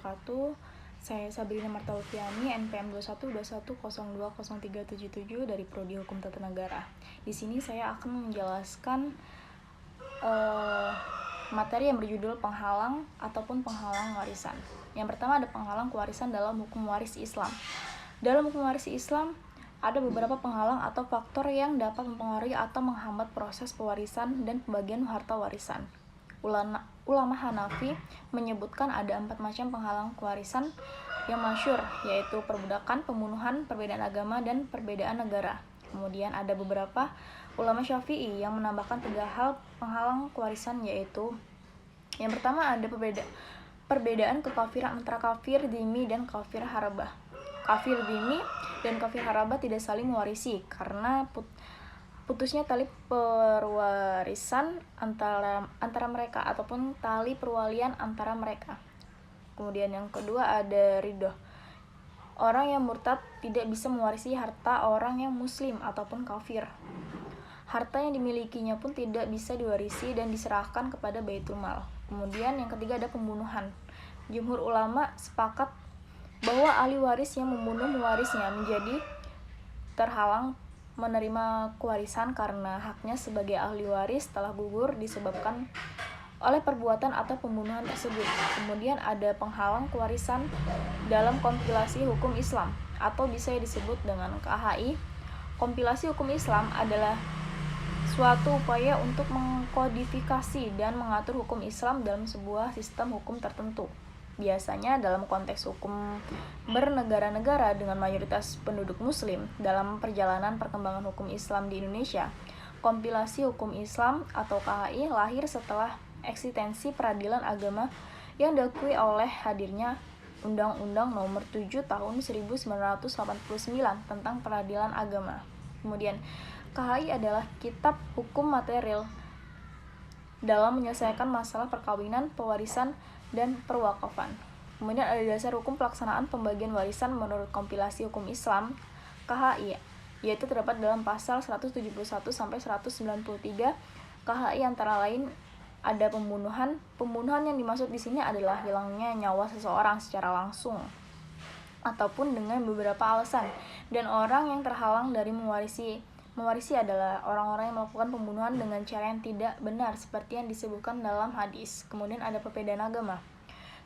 wabarakatuh. Saya Sabrina Martalufiani, NPM 2121020377 dari Prodi Hukum Tata Negara. Di sini saya akan menjelaskan materi yang berjudul penghalang ataupun penghalang warisan. Yang pertama ada penghalang kewarisan dalam hukum waris Islam. Dalam hukum waris Islam, ada beberapa penghalang atau faktor yang dapat mempengaruhi atau menghambat proses pewarisan dan pembagian harta warisan. Ulama Hanafi menyebutkan ada 4 macam penghalang kewarisan yang masyhur, yaitu perbudakan, pembunuhan, perbedaan agama, dan perbedaan negara. Kemudian ada beberapa ulama Syafi'i yang menambahkan 3 hal penghalang kewarisan, yaitu yang pertama ada perbedaan kekafiran antara kafir dhimmi dan kafir harabah. Kafir dhimmi dan kafir harabah tidak saling mewarisi karena putusnya tali perwarisan antara mereka ataupun tali perwalian antara mereka. Kemudian yang kedua ada ridho. Orang yang murtad tidak bisa mewarisi harta orang yang muslim ataupun kafir. Harta yang dimilikinya pun tidak bisa diwarisi dan diserahkan kepada Baitul Mal. Kemudian yang ketiga ada pembunuhan. Jumhur ulama sepakat bahwa ahli waris yang membunuh mewarisnya menjadi terhalang menerima kewarisan karena haknya sebagai ahli waris telah gugur disebabkan oleh perbuatan atau pembunuhan tersebut. Kemudian ada penghalang kewarisan dalam kompilasi hukum Islam atau bisa disebut dengan KHI. Kompilasi hukum Islam adalah suatu upaya untuk mengkodifikasi dan mengatur hukum Islam dalam sebuah sistem hukum tertentu. Biasanya dalam konteks hukum bernegara-negara dengan mayoritas penduduk muslim. Dalam perjalanan perkembangan hukum Islam di Indonesia, kompilasi hukum Islam atau KHI lahir setelah eksistensi peradilan agama yang diakui oleh hadirnya Undang-Undang Nomor 7 Tahun 1989 tentang peradilan agama. Kemudian KHI adalah kitab hukum material dalam menyelesaikan masalah perkawinan, pewarisan, dan perwakafan. Kemudian ada dasar hukum pelaksanaan pembagian warisan menurut kompilasi hukum Islam KHI, yaitu terdapat dalam pasal 171 sampai 193 KHI, antara lain ada pembunuhan. Pembunuhan yang dimaksud di sini adalah hilangnya nyawa seseorang secara langsung ataupun dengan beberapa alasan, dan orang yang terhalang dari mewarisi adalah orang-orang yang melakukan pembunuhan dengan cara yang tidak benar seperti yang disebutkan dalam hadis. Kemudian ada perbedaan agama,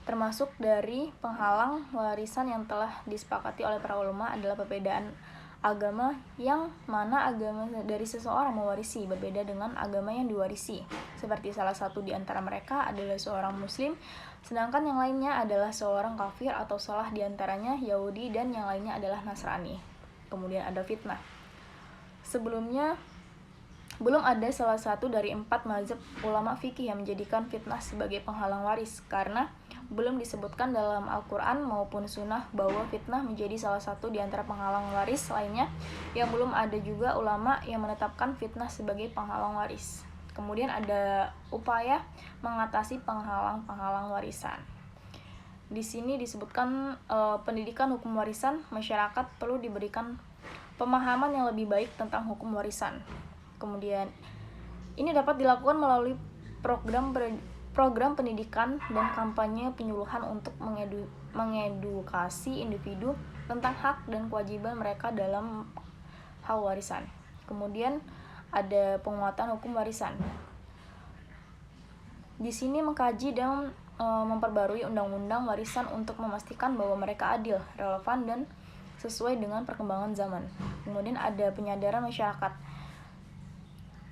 termasuk dari penghalang warisan yang telah disepakati oleh para ulama adalah perbedaan agama, yang mana agama dari seseorang mewarisi berbeda dengan agama yang diwarisi. Seperti salah satu di antara mereka adalah seorang muslim, sedangkan yang lainnya adalah seorang kafir, atau salah di antaranya Yahudi dan yang lainnya adalah Nasrani. Kemudian ada fitnah. Sebelumnya, belum ada salah satu dari 4 mazhab ulama fikih yang menjadikan fitnah sebagai penghalang waris, karena belum disebutkan dalam Al-Quran maupun Sunnah bahwa fitnah menjadi salah satu di antara penghalang waris lainnya, yang belum ada juga ulama yang menetapkan fitnah sebagai penghalang waris. Kemudian ada upaya mengatasi penghalang-penghalang warisan. Di sini disebutkan pendidikan hukum warisan, masyarakat perlu diberikan pemahaman yang lebih baik tentang hukum warisan. Kemudian ini dapat dilakukan melalui program pendidikan dan kampanye penyuluhan untuk mengedukasi individu tentang hak dan kewajiban mereka dalam hal warisan. Kemudian ada penguatan hukum warisan. Di sini mengkaji dan memperbarui undang-undang warisan untuk memastikan bahwa mereka adil, relevan, dan sesuai dengan perkembangan zaman. Kemudian ada penyadaran masyarakat.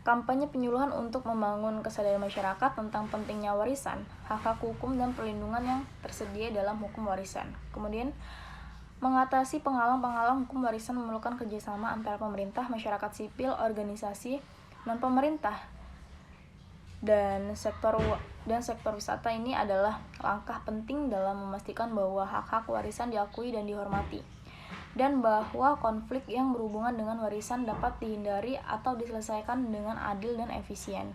Kampanye penyuluhan untuk membangun kesadaran masyarakat tentang pentingnya warisan, hak-hak hukum, dan perlindungan yang tersedia dalam hukum warisan. Kemudian mengatasi penghalang-penghalang hukum warisan memerlukan kerjasama antara pemerintah, masyarakat sipil, organisasi non-pemerintah, dan sektor wisata. Ini adalah langkah penting dalam memastikan bahwa hak-hak warisan diakui dan dihormati, dan bahwa konflik yang berhubungan dengan warisan dapat dihindari atau diselesaikan dengan adil dan efisien.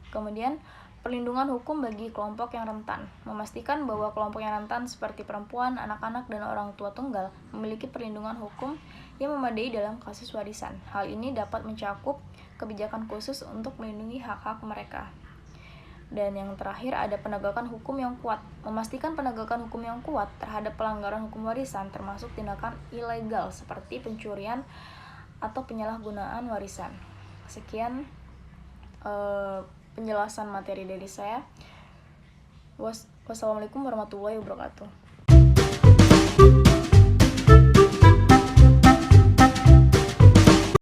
Kemudian, perlindungan hukum bagi kelompok yang rentan, memastikan bahwa kelompok yang rentan seperti perempuan, anak-anak, dan orang tua tunggal memiliki perlindungan hukum yang memadai dalam kasus warisan. Hal ini dapat mencakup kebijakan khusus untuk melindungi hak-hak mereka. Dan yang terakhir ada penegakan hukum yang kuat. Memastikan penegakan hukum yang kuat terhadap pelanggaran hukum warisan termasuk tindakan ilegal seperti pencurian atau penyalahgunaan warisan. Sekian penjelasan materi dari saya. Wassalamualaikum warahmatullahi wabarakatuh.